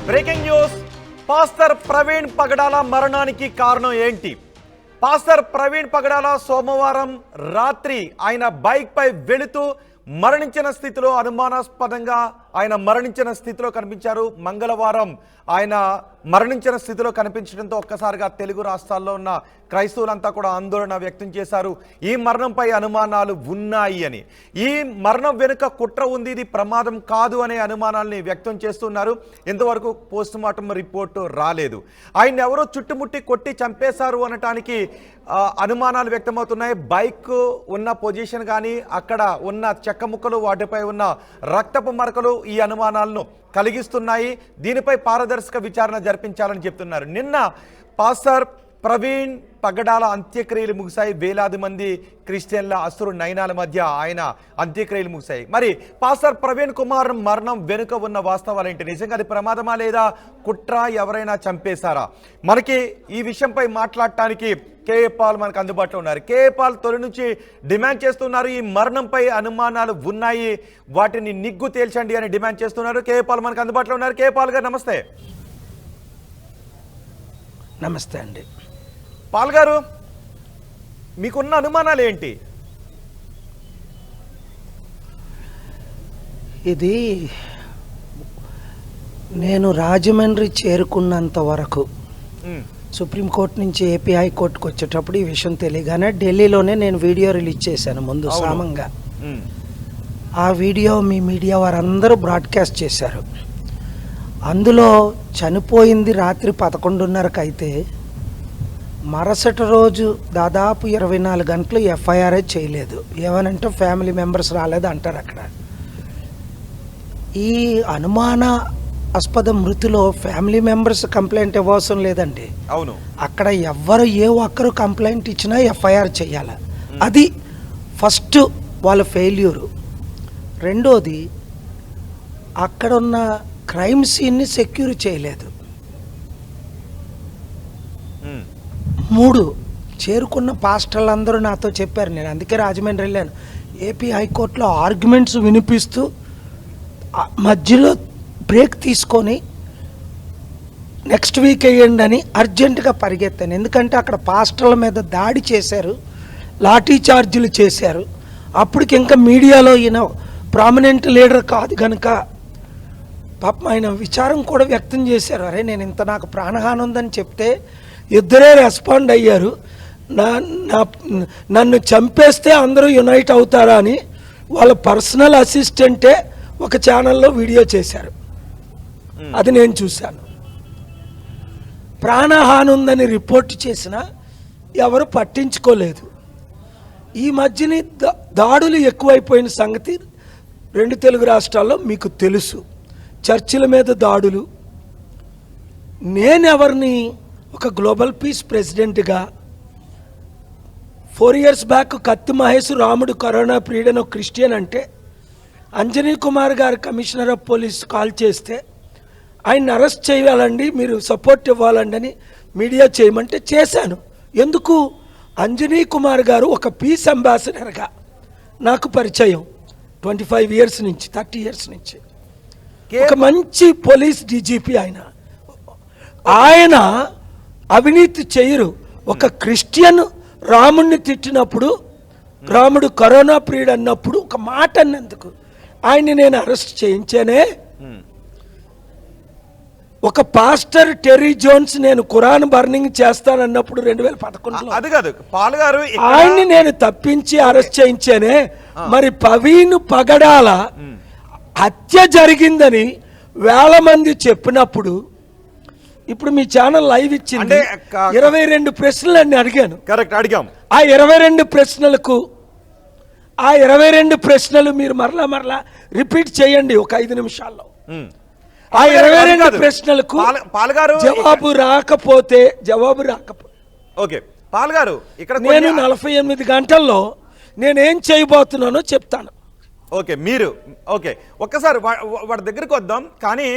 Breaking news. Pastor Praveen పగడాల మరణానికి కారణం ఏంటి? పాస్టర్ ప్రవీణ్ పగడాల సోమవారం రాత్రి ఆయన బైక్ పై వెళుతూ మరణించిన స్థితిలో, అనుమానాస్పదంగా ఆయన మరణించిన స్థితిలో కనిపించారు. మంగళవారం ఆయన మరణించిన స్థితిలో కనిపించడంతో ఒక్కసారిగా తెలుగు రాష్ట్రాల్లో ఉన్న క్రైస్తవులంతా కూడా ఆందోళన వ్యక్తం చేశారు. ఈ మరణంపై అనుమానాలు ఉన్నాయి అని, ఈ మరణం వెనుక కుట్ర ఉంది, ఇది ప్రమాదం కాదు అనే అనుమానాల్ని వ్యక్తం చేస్తున్నారు. ఇంతవరకు పోస్ట్ మార్టం రిపోర్టు రాలేదు. ఆయన ఎవరో చుట్టుముట్టి కొట్టి చంపేశారు అనటానికి అనుమానాలు వ్యక్తమవుతున్నాయి. బైక్ ఉన్న పొజిషన్ కానీ, అక్కడ ఉన్న చెక్క ముక్కలు, వాటిపై ఉన్న రక్తపు మరకలు ఈ అనుమానాలను కలిగిస్తున్నాయి. దీనిపై పారదర్శక విచారణ జరిపించాలని చెప్తున్నారు. నిన్న పాస్టర్ ప్రవీణ్ పగడాల అంత్యక్రియలు ముగిశాయి. వేలాది మంది క్రిస్టియన్ల అసురు నయనాల మధ్య ఆయన అంత్యక్రియలు ముగిశాయి. మరి పాస్టర్ ప్రవీణ్ కుమార్ మరణం వెనుక ఉన్న వాస్తవాలు ఏంటి? నిజంగా అది ప్రమాదమా లేదా కుట్ర, ఎవరైనా చంపేశారా? మనకి ఈ విషయంపై మాట్లాడటానికి కేఏ పాల్ మనకు అందుబాటులో ఉన్నారు. కేఏ పాల్ తొలి నుంచి డిమాండ్ చేస్తున్నారు, ఈ మరణంపై అనుమానాలు ఉన్నాయి, వాటిని నిగ్గు తేల్చండి అని డిమాండ్ చేస్తున్నారు. కేఏ పాల్ మనకు అందుబాటులో ఉన్నారు. కేఏ పాల్ గారు నమస్తే. నమస్తే అండి. పాల్ గారు, మీకున్న అనుమానాలు ఏంటి? ఇది నేను రాజమండ్రి చేరుకున్నంత వరకు సుప్రీంకోర్టు నుంచి ఏపీ హైకోర్టుకు వచ్చేటప్పుడు ఈ విషయం తెలియగానే ఢిల్లీలోనే నేను వీడియో రిలీజ్ చేశాను ముందు సామంగా. ఆ వీడియో మీ మీడియా వారందరూ బ్రాడ్కాస్ట్ చేశారు. అందులో చనిపోయింది రాత్రి 11:30కి అయితే మరుసటి రోజు దాదాపు 24 గంటలు ఎఫ్ఐఆర్ఏ చేయలేదు. ఏమనంటే ఫ్యామిలీ మెంబర్స్ రాలేదు అంటారు. అక్కడ ఈ అనుమానాస్పద మృతిలో ఫ్యామిలీ మెంబర్స్ కంప్లైంట్ ఇవ్వవసరం లేదండి. అవును, అక్కడ ఎవ్వరు ఏ ఒక్కరు కంప్లైంట్ ఇచ్చినా ఎఫ్ఐఆర్ చేయాలి. అది ఫస్ట్ వాళ్ళ ఫెయిల్యూరు. రెండోది, అక్కడున్న క్రైమ్ సీన్ని సెక్యూర్ చేయలేదు. 3, చేరుకున్న పాస్టర్లు అందరూ నాతో చెప్పారు. నేను అందుకే రాజమండ్రి వెళ్ళాను. ఏపీ హైకోర్టులో ఆర్గ్యుమెంట్స్ వినిపిస్తూ మధ్యలో బ్రేక్ తీసుకొని నెక్స్ట్ వీక్ వేయండి అని అర్జెంటుగా పరిగెత్తాను. ఎందుకంటే అక్కడ పాస్టర్ల మీద దాడి చేశారు, లాఠీ చార్జీలు చేశారు. అప్పటికి ఇంకా మీడియాలో ఈయన ప్రామినెంట్ లీడర్ కాదు కనుక పాపం ఆయన విచారం కూడా వ్యక్తం చేశారు. అరే నేను ఇంత నాకు ప్రాణహాని ఉందని చెప్తే ఇద్దరే రెస్పాండ్ అయ్యారు. నన్ను చంపేస్తే అందరూ యునైట్ అవుతారా అని వాళ్ళ పర్సనల్ అసిస్టెంటే ఒక ఛానల్లో వీడియో చేశారు. అది నేను చూశాను. ప్రాణహాని ఉందని రిపోర్ట్ చేసినా ఎవరు పట్టించుకోలేదు. ఈ మధ్యని దాడులు ఎక్కువైపోయిన సంగతి 2 తెలుగు రాష్ట్రాల్లో మీకు తెలుసు. చర్చిల మీద దాడులు. నేనెవరిని ఒక గ్లోబల్ పీస్ ప్రెసిడెంట్గా 4 years బ్యాక్ కత్తి మహేష్ రాముడు కరోనా పీరియడ్ అని ఒక క్రిస్టియన్ అంటే అంజనీ కుమార్ గారు కమిషనర్ ఆఫ్ పోలీస్ కాల్ చేస్తే ఆయన అరెస్ట్ చేయాలండి, మీరు సపోర్ట్ ఇవ్వాలండి అని మీడియా చేయమంటే చేశాను. ఎందుకు? అంజనీ కుమార్ గారు ఒక పీస్ అంబాసిడర్గా నాకు పరిచయం 25 years నుంచి 30 years నుంచి. ఒక మంచి పోలీస్ డీజీపీ ఆయన అవినీతి చేయరు. ఒక క్రిస్టియన్ రాముడిని తిట్టినప్పుడు, రాముడు కరోనా పీరియడ్ అన్నప్పుడు ఒక మాట అన్నందుకు ఆయన్ని నేను అరెస్ట్ చేయించానే. ఒక పాస్టర్ టెర్రీ జోన్స్ నేను ఖురాన్ బర్నింగ్ చేస్తానన్నప్పుడు 2011లో అది కాదు పాల్ గారు, ఆయన్ని నేను తప్పించి అరెస్ట్ చేయించానే. మరి ప్రవీణ్ పగడాల హత్య జరిగిందని వేల మంది చెప్పినప్పుడు, ఇప్పుడు మీ ఛానల్ లైవ్ ఇచ్చింది, 22 ప్రశ్నలు అని అడిగాను. కరెక్ట్, అడిగాం. ఆ 22 ప్రశ్నలకు ఆ 22 ప్రశ్నలు మీరు మరలా రిపీట్ చేయండి ఒక 5 నిమిషాల్లో. ఆ 22 ప్రశ్నలకు జవాబు రాకపోతే ఓకే పాల్ గారు, ఇక్కడ నేను 48 గంటల్లో నేనేం చేయబోతున్నానో చెప్తాను. ఓకే, మీరు ఓకే ఒక్కసారి వాడి దగ్గరికి వద్దాం. కానీ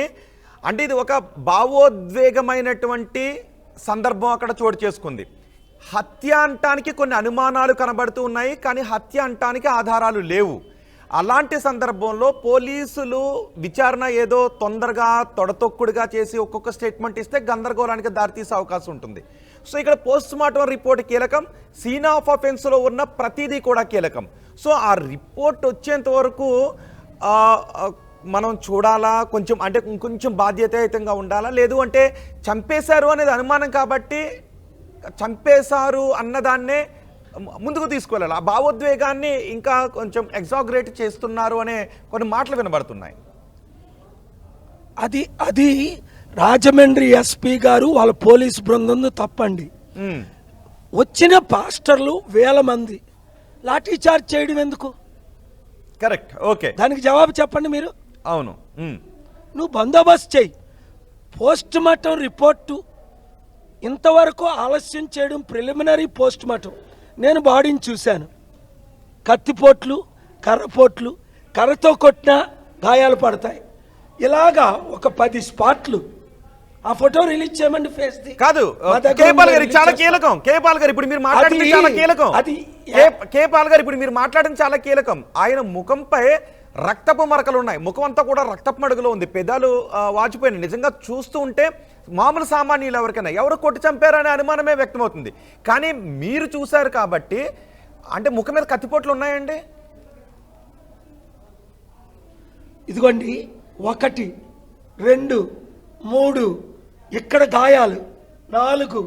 అంటే ఇది ఒక భావోద్వేగమైనటువంటి సందర్భం అక్కడ చోటు చేసుకుంది. హత్య అంటానికి కొన్ని అనుమానాలు కనబడుతూ ఉన్నాయి, కానీ హత్య అంటానికి ఆధారాలు లేవు. అలాంటి సందర్భంలో పోలీసులు విచారణ ఏదో తొందరగా తొడతొక్కుడుగా చేసి ఒక్కొక్క స్టేట్మెంట్ ఇస్తే గందరగోళానికి దారితీసే అవకాశం ఉంటుంది. సో ఇక్కడ పోస్ట్ మార్టం రిపోర్ట్ కీలకం, సీన్ ఆఫ్ అఫెన్స్లో ఉన్న ప్రతిదీ కూడా కీలకం. సో ఆ రిపోర్ట్ వచ్చేంత వరకు మనం చూడాలా, కొంచెం బాధ్యతాయుతంగా ఉండాలా, లేదు అంటే చంపేశారు అనేది అనుమానం కాబట్టి చంపేశారు అన్నదాన్నే ముందుకు తీసుకెళ్ళాలి. ఆ భావోద్వేగాన్ని ఇంకా కొంచెం ఎగ్జాగరేట్ చేస్తున్నారు అనే కొన్ని మాటలు వినబడుతున్నాయి. అది రాజమండ్రి ఎస్పీ గారు వాళ్ళ పోలీస్ బృందం తప్పండి. వచ్చిన పాస్టర్లు 1000 మంది లాఠీ చార్జ్ చేయడం ఎందుకు? కరెక్ట్, ఓకే, దానికి జవాబు చెప్పండి మీరు. అవును, నువ్వు బందోబస్తు చేయి. పోస్ట్ మార్టం రిపోర్టు ఇంతవరకు ఆలస్యం చేయడం ప్రిలిమినరీ పోస్ట్ మార్టం. నేను బాడీని చూశాను, కత్తిపోట్లు, కర్రపోట్లు, కర్రతో కొట్టినా గాయాలు పడతాయి. ఇలాగా ఒక 10 స్పాట్లు. ఆ ఫోటో రిలీజ్ చేయమండి. ఫేస్ ది కాదు, కేపాల్ గారు చాలా కీలకం. కేపాల్ గారు ఇప్పుడు మీరు మాట్లాడింది చాలా కీలకం. కేపాల్ గారు ఇప్పుడు మీరు మాట్లాడింది చాలా కీలకం. ఆయన ముఖంపై రక్తపు మరకలు ఉన్నాయి, ముఖం అంతా కూడా రక్తపు మడుగులో ఉంది, పెదాలు వాచిపోయినాయి. నిజంగా చూస్తూ ఉంటే మామూలు సామాన్యులు ఎవరికైనా ఎవరు కొట్టి చంపారనే అనుమానమే వ్యక్తమవుతుంది. కానీ మీరు చూశారు కాబట్టి అంటే ముఖం మీద కత్తిపోట్లు ఉన్నాయండి. ఇదిగోండి 1, 2, 3 ఇక్కడ గాయాలు 4.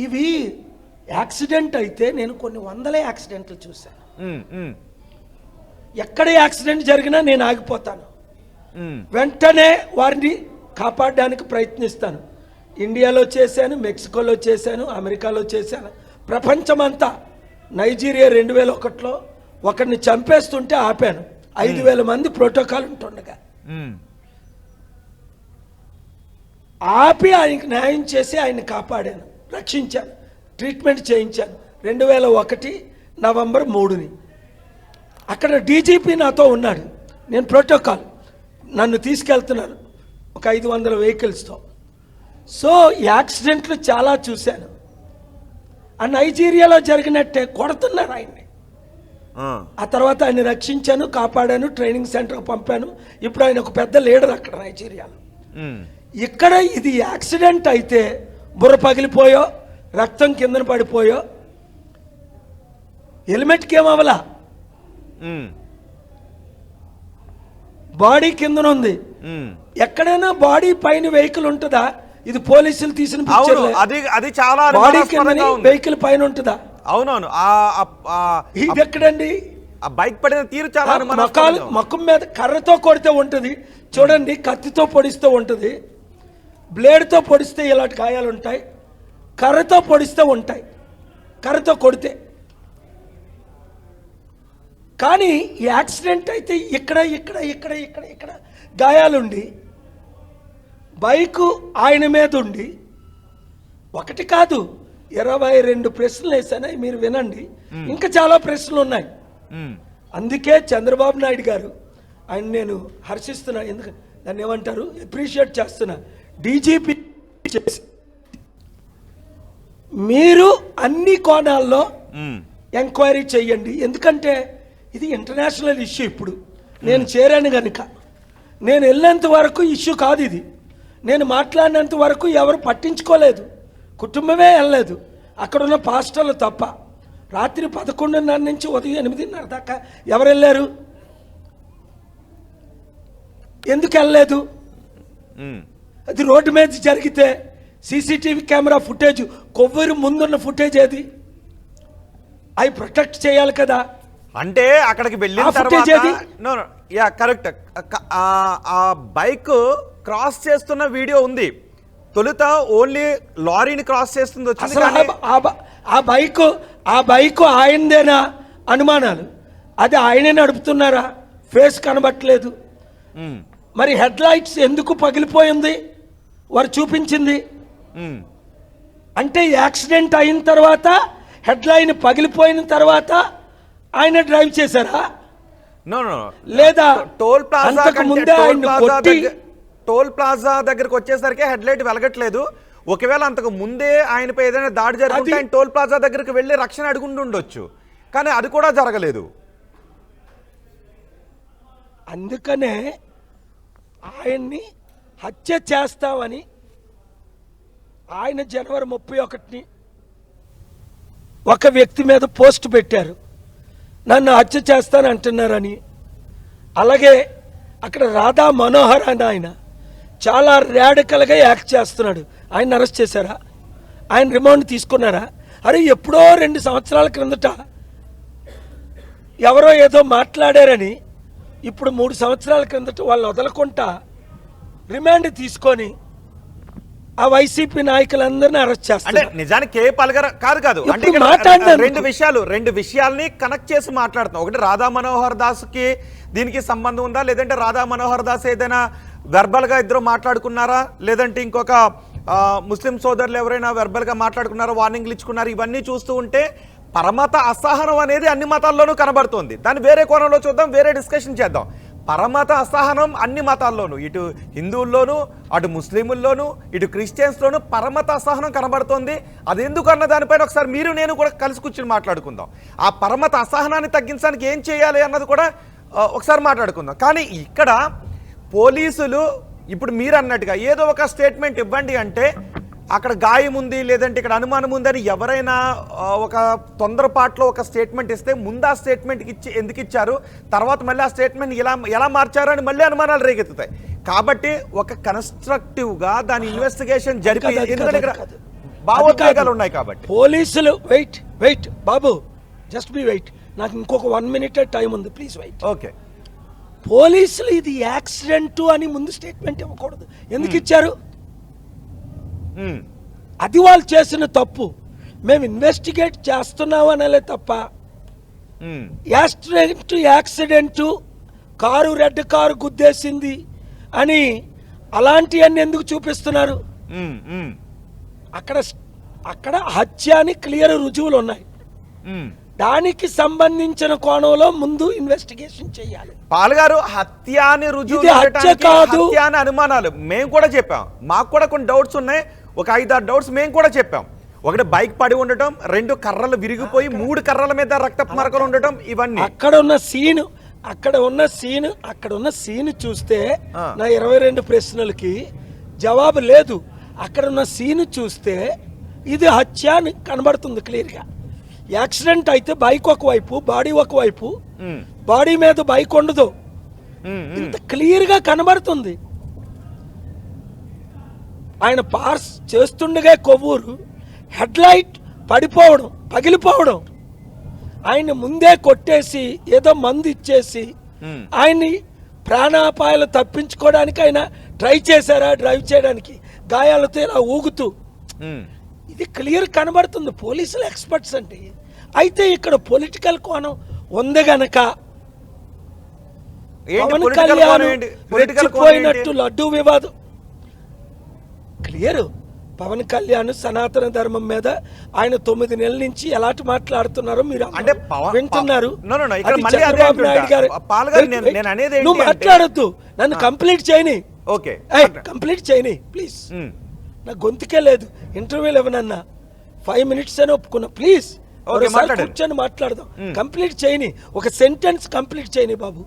ఇవి యాక్సిడెంట్ అయితే నేను కొన్ని 100 యాక్సిడెంట్లు చూశాను. ఎక్కడ యాక్సిడెంట్ జరిగినా నేను ఆగిపోతాను, వెంటనే వారిని కాపాడడానికి ప్రయత్నిస్తాను. ఇండియాలో చేశాను, మెక్సికోలో చేశాను, అమెరికాలో చేశాను, ప్రపంచమంతా. నైజీరియా 2001లో ఒకరిని చంపేస్తుంటే ఆపాను. 5000 మంది ప్రోటోకాల్ ఉంటుండగా ఆపి ఆయనకి న్యాయం చేసి ఆయన్ని కాపాడాను, రక్షించాను, ట్రీట్మెంట్ చేయించాను. 2001 నవంబర్ 3ని అక్కడ డీజీపీ నాతో ఉన్నాడు. నేను ప్రోటోకాల్, నన్ను తీసుకెళ్తున్నారు ఒక 500 వెహికల్స్తో. సో యాక్సిడెంట్లు చాలా చూశాను. ఆ నైజీరియాలో జరిగినట్టే కొడుతున్నారు ఆయన్ని. ఆ తర్వాత ఆయన రక్షించాను, కాపాడాను, ట్రైనింగ్ సెంటర్కి పంపాను. ఇప్పుడు ఆయన ఒక పెద్ద లీడర్ అక్కడ నైజీరియాలో. ఇక్కడ ఇది యాక్సిడెంట్ అయితే బుర్ర పగిలిపోయో, రక్తం కిందన పడిపోయో, హెల్మెట్కి ఏమవలా, బాడీ కిందన ఉంది. ఎక్కడైనా బాడీ పైన వెహికల్ ఉంటుందా? ఇది పోలీసులు తీసిన పిక్చర్. అది చాలా బాడీ కింద వెహికల్ పైన ఉంటుందా? అవునవును. ఇది ఎక్కడండి? ఆ బైక్ పడిన తీరు చాలా ముఖం మీద కర్రతో కొడితే ఉంటుంది చూడండి, కత్తితో పొడిస్తూ ఉంటుంది, బ్లేడ్తో పొడిస్తే ఇలాంటి గాయాలు ఉంటాయి, కర్రతో పొడిస్తే ఉంటాయి, కర్రతో కొడితే. కానీ యాక్సిడెంట్ అయితే ఇక్కడ ఇక్కడ ఇక్కడ ఇక్కడ ఇక్కడ గాయాలుండి, బైకు ఆయన మీద ఉండి, 1 కాదు 22 ప్రశ్నలు వేసాను, మీరు వినండి. ఇంకా చాలా ప్రశ్నలు ఉన్నాయి. అందుకే చంద్రబాబు నాయుడు గారు ఆయన నేను హర్షిస్తున్నా. ఎందుకంటే దాన్ని ఏమంటారు, అప్రిషియేట్ చేస్తున్నా. డీజీపీ చేసి మీరు అన్ని కోణాల్లో ఎంక్వైరీ చెయ్యండి. ఎందుకంటే ఇది ఇంటర్నేషనల్ ఇష్యూ. ఇప్పుడు నేను చేరాను కనుక నేను వెళ్ళేంత వరకు ఇష్యూ కాదు ఇది. నేను మాట్లాడినంత వరకు ఎవరు పట్టించుకోలేదు, కుటుంబమే వెళ్ళలేదు, అక్కడున్న పాస్టర్లు తప్ప. రాత్రి 11:30 నుంచి ఉదయం 8:30 దాకా ఎవరు వెళ్ళారు? ఎందుకు వెళ్ళలేదు? అది రోడ్డు మీద జరిగితే సీసీటీవీ కెమెరా ఫుటేజ్, కొవ్వూరు ముందున్న ఫుటేజ్ ఏది? అవి ప్రొటెక్ట్ చేయాలి కదా. అంటే అక్కడికి వెళ్ళిన తర్వాత కరెక్ట్, ఆ బైక్ క్రాస్ చేస్తున్న వీడియో ఉంది. తొలుత ఓన్లీ లారీని క్రాస్ చేస్తుంది వచ్చింది. ఆ బైక్ ఆయనదేనా అనుమానాలు. అది ఆయనే నడుపుతున్నారా? ఫేస్ కనబట్టలేదు. మరి హెడ్ లైట్స్ ఎందుకు పగిలిపోయింది? వారు చూపించింది. అంటే యాక్సిడెంట్ అయిన తర్వాత హెడ్ లైన్ పగిలిపోయిన తర్వాత ఆయన డ్రైవ్ చేశారా? లేదా టోల్ ప్లాజా ముందే టోల్ ప్లాజా దగ్గరకు వచ్చేసరికి హెడ్ లైట్ వెలగట్లేదు. ఒకవేళ అంతకు ముందే ఆయనపై ఏదైనా దాడి జరుగుతుంటే ఆయన టోల్ ప్లాజా దగ్గరకు వెళ్ళి రక్షణ అడుగుండి ఉండొచ్చు, కానీ అది కూడా జరగలేదు. అందుకనే ఆయన్ని హత్య చేస్తామని ఆయన జనవరి 31ని ఒక వ్యక్తి మీద పోస్ట్ పెట్టారు, నన్ను హత్య చేస్తానంటున్నారని. అలాగే అక్కడ రాధా మనోహర్ అని ఆయన చాలా రాడికల్గా యాక్ట్ చేస్తున్నాడు. ఆయన అరెస్ట్ చేశారా? ఆయన రిమాండ్ తీసుకున్నారా? అరే ఎప్పుడో 2 సంవత్సరాల క్రిందట ఎవరో ఏదో మాట్లాడారని ఇప్పుడు 3 సంవత్సరాల క్రిందట వాళ్ళు వదలకుండా రిమాండ్ తీసుకొని ఆ వైసీపీ నాయకులందరినీ అరెస్ట్ అంటే చేస్తారు. నిజానికి కే పాల్గర్ కాదు అంటే ఇప్పుడు ఇక్కడ మాట్లాడినందుకు. రెండు విషయాల్ని కనెక్ట్ చేసి మాట్లాడుతున్నాం. ఒకటి రాధా మనోహర్ దాస్కి దీనికి సంబంధం ఉందా, లేదంటే రాధా మనోహర్ దాస్ ఏదైనా వెర్బల్ గా ఇద్దరు మాట్లాడుకున్నారా, లేదంటే ఇంకొక ముస్లిం సోదరులు ఎవరైనా వెర్బల్ గా మాట్లాడుకున్నారా, వార్నింగ్లు ఇచ్చుకున్నారు, ఇవన్నీ చూస్తూ ఉంటే పరమత అసహనం అనేది అన్ని మతాల్లోనూ కనబడుతోంది. దాన్ని వేరే కోణంలో చూద్దాం, వేరే డిస్కషన్ చేద్దాం. పరమత అసహనం అన్ని మతాల్లోనూ, ఇటు హిందువుల్లోనూ, అటు ముస్లింల్లోనూ, ఇటు క్రిస్టియన్స్లోనూ పరమత అసహనం కనబడుతోంది. అది ఎందుకు అన్న దానిపైన ఒకసారి మీరు నేను కూడా కలిసి కూర్చొని మాట్లాడుకుందాం. ఆ పరమత అసహనాన్ని తగ్గించడానికి ఏం చేయాలి అన్నది కూడా ఒకసారి మాట్లాడుకుందాం. కానీ ఇక్కడ పోలీసులు ఇప్పుడు మీరు అన్నట్టుగా ఏదో ఒక స్టేట్మెంట్ ఇవ్వండి అంటే అక్కడ గాయం ఉంది, లేదంటే ఇక్కడ అనుమానం ఉందని ఎవరైనా ఒక తొందరపాట్లో ఒక స్టేట్మెంట్ ఇస్తే ముందు ఆ స్టేట్మెంట్కి ఎందుకు ఇచ్చారు, తర్వాత మళ్ళీ ఆ స్టేట్మెంట్ ఎలా మార్చారు అని మళ్ళీ అనుమానాలు రేగెత్తుతాయి. కాబట్టి ఒక కన్స్ట్రక్టివ్గా దాని ఇన్వెస్టిగేషన్ జరిపి, ఎందుకంటే ఇక్కడ భావోద్వేగాలు ఉన్నాయి కాబట్టి పోలీసులు వెయిట్ బాబు, జస్ట్ బి వెయిట్, నాకు ఇంకొక 1 minute టైం ఉంది, ప్లీజ్ వెయిట్. ఓకే, పోలీసులు ఇది యాక్సిడెంట్ అని ముందు స్టేట్మెంట్ ఇవ్వకూడదు. ఎందుకు ఇచ్చారు? అది వాళ్ళు చేసిన తప్పు. మేము ఇన్వెస్టిగేట్ చేస్తున్నాం అనలే తప్ప యాక్సిడెంట్ కారు రెడ్ కారు గుద్దేసింది అని అలాంటివన్నీ ఎందుకు చూపిస్తున్నారు? అక్కడ హత్య అని క్లియర్ రుజువులు ఉన్నాయి. దానికి సంబంధించిన కోణంలో ముందు ఇన్వెస్టిగేషన్ చేయాలి. పాల్గారు హత్యాని రుజువు అని అనుమానాలు మేము కూడా చెప్పాం. మాకు కూడా కొన్ని డౌట్స్ ఉన్నాయి, ఒక 5-6 డౌట్స్ మేము కూడా చెప్పాం. ఒకటి బైక్ పడి ఉండటం, 2 కర్రలు విరిగిపోయి 3 కర్రల మీద రక్తపు మరకలు ఉండటం, ఇవన్నీ అక్కడ ఉన్న సీన్ చూస్తే నా 22 ప్రశ్నలకి జవాబు లేదు. అక్కడ ఉన్న సీన్ చూస్తే ఇది హత్య అని కనబడుతుంది క్లియర్గా. యాక్సిడెంట్ అయితే బైక్ ఒకవైపు, బాడీ ఒకవైపు, బాడీ మీద బైక్ ఉండదు, ఇంత క్లియర్గా కనబడుతుంది. ఆయన పార్స్ చేస్తుండగా కొవ్వూరు హెడ్ లైట్ పడిపోవడం, పగిలిపోవడం, ఆయన ముందే కొట్టేసి ఏదో మందు ఇచ్చేసి ఆయన్ని ప్రాణాపాయాలు తప్పించుకోవడానికి ఆయన ట్రై చేశారా డ్రైవ్ చేయడానికి, గాయాలతో ఇలా ఊగుతూ, ఇది క్లియర్ కనబడుతుంది. పోలీసులు ఎక్స్పర్ట్స్ అంటే. అయితే ఇక్కడ పొలిటికల్ కోణం ఉంది గనక పవన్ కళ్యాణ్ రెచ్చిపోయినట్టు లడ్డూ వివాదం క్లియర్. పవన్ కళ్యాణ్ సనాతన ధర్మం మీద ఆయన 9 నెలల నుంచి ఎలాంటి మాట్లాడుతున్నారో మీరు వింటున్నారు. చంద్రబాబు నాయుడు గారు నువ్వు మాట్లాడొద్దు, నన్ను కంప్లీట్ చేయని, కంప్లీట్ చేయని ప్లీజ్. నా గొంతుకే లేదు, ఇంటర్వ్యూలు ఇవ్వనన్నా 5 minutes అని ఒప్పుకున్నా. ప్లీజ్ కూర్చొని మాట్లాడదాం. కంప్లీట్ చేయని, ఒక సెంటెన్స్ కంప్లీట్ చేయని బాబు.